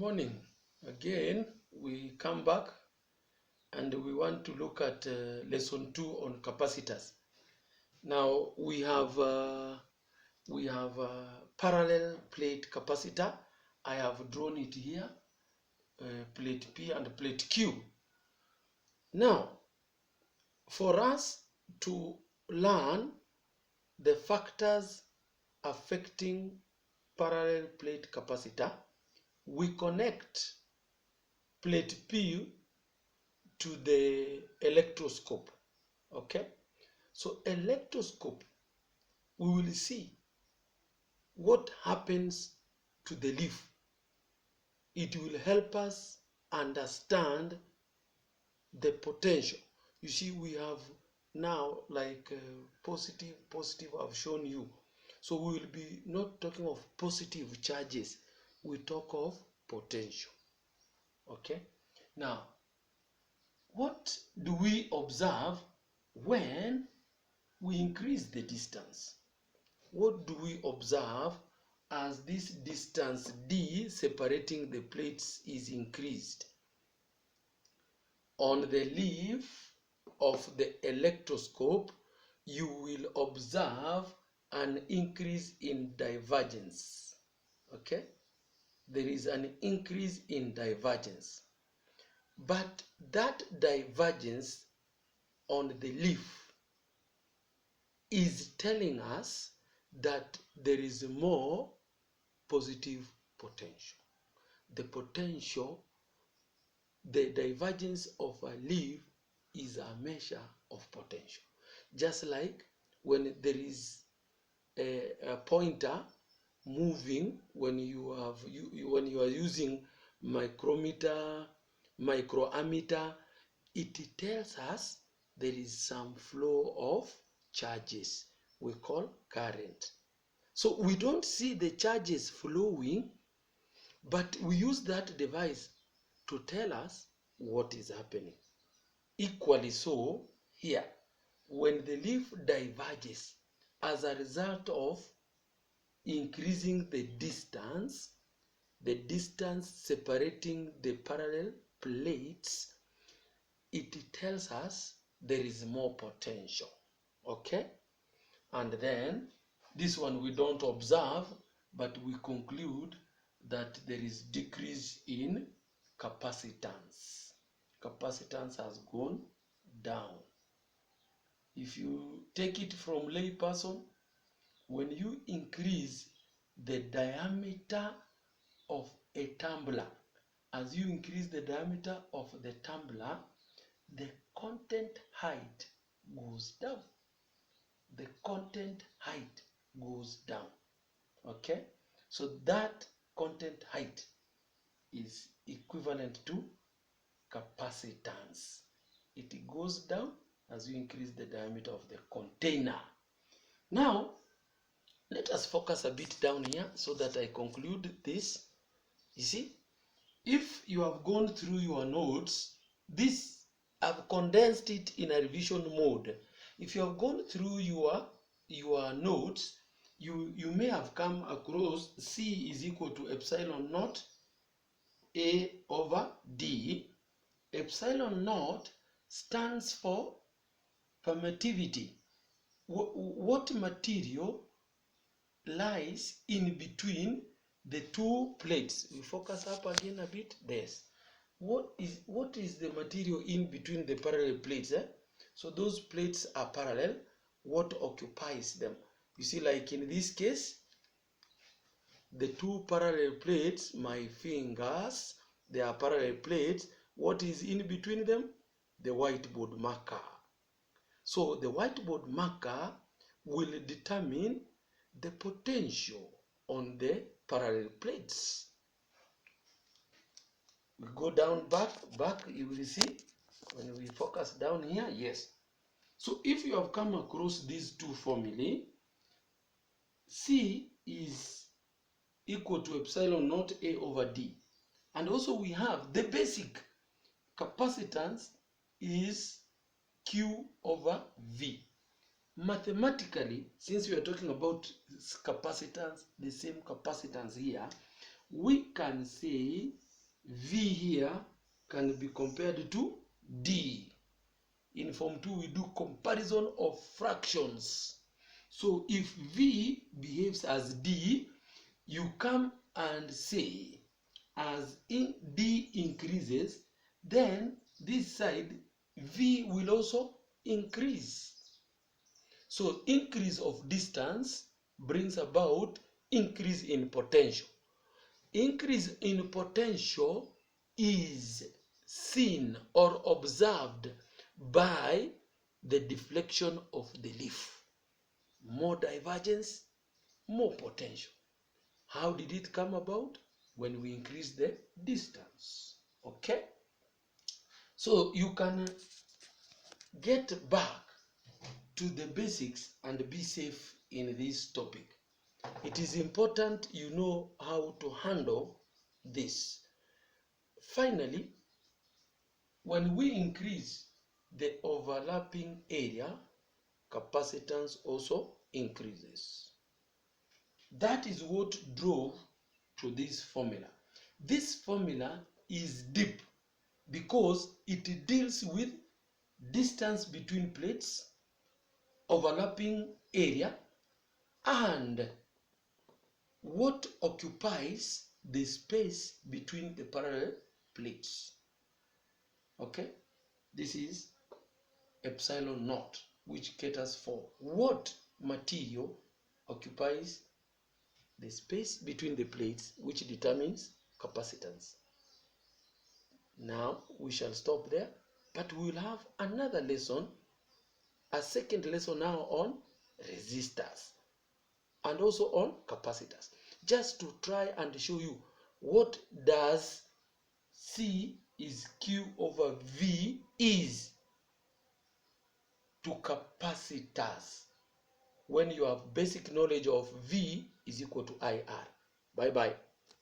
morning. Again, we come back and we want to look at lesson 2 on capacitors. Now we have parallel plate capacitor. I have drawn it here, plate P and plate Q. Now, for us to learn the factors affecting parallel plate capacitor, we connect plate P to the electroscope. Okay, so electroscope, we will see what happens to the leaf. It will help us understand the potential. You see, we have now like positive I've shown you. So we will be not talking of positive charges, we talk of potential. Okay, now what do we observe when we increase the distance? What do we observe as this distance D separating the plates is increased? On the leaf of the electroscope, you will observe an increase in divergence. Okay? There is an increase in divergence. But that divergence on the leaf is telling us that there is more positive potential. The potential, the divergence of a leaf is a measure of potential. Just like when there is a pointer moving, when you are using micrometer, microammeter, it tells us there is some flow of charges we call current. So we don't see the charges flowing, but we use that device to tell us what is happening. Equally so here, when the leaf diverges as a result of increasing the distance separating the parallel plates, it tells us there is more potential. Okay? And then this one we don't observe, but we conclude that there is decrease in capacitance. Capacitance has gone down. If you take it from layperson, when you increase the diameter of a tumbler, as you increase the diameter of the tumbler, the content height goes down. The content height goes down. Okay? So that content height is equivalent to capacitance. It goes down as you increase the diameter of the container. Now, let us focus a bit down here so that I conclude this. You see, if you have gone through your notes, this I've condensed it in a revision mode. If you have gone through your notes, you may have come across C is equal to epsilon naught A over D. Epsilon naught stands for permittivity. What material lies in between the two plates? We focus up again a bit. This. What is the material in between the parallel plates? So those plates are parallel. What occupies them? You see, like in this case, the two parallel plates, my fingers, they are parallel plates. What is in between them? The whiteboard marker. So the whiteboard marker will determine the potential on the parallel plates. We go down back, you will see when we focus down here, yes. So if you have come across these two formulae, C is equal to epsilon naught A over D. And also we have the basic capacitance is Q over V. Mathematically, since we are talking about capacitance, the same capacitance here, we can say V here can be compared to D. In Form 2, we do comparison of fractions. So if V behaves as D, you come and say, as in D increases, then this side V will also increase. So increase of distance brings about increase in potential. Increase in potential is seen or observed by the deflection of the leaf. More divergence, more potential. How did it come about? When we increase the distance. Okay? So you can get back to the basics and be safe in this topic. It is important you know how to handle this. Finally, when we increase the overlapping area, capacitance also increases. That is what drove to this formula. This formula is deep because it deals with distance between plates, overlapping area, and what occupies the space between the parallel plates. Okay, this is epsilon naught, which caters for what material occupies the space between the plates, which determines capacitance. Now we shall stop there, but we will have another lesson, a second lesson now on resistors and also on capacitors, just to try and show you what does C is Q over V is to capacitors when you have basic knowledge of V is equal to IR. Bye bye.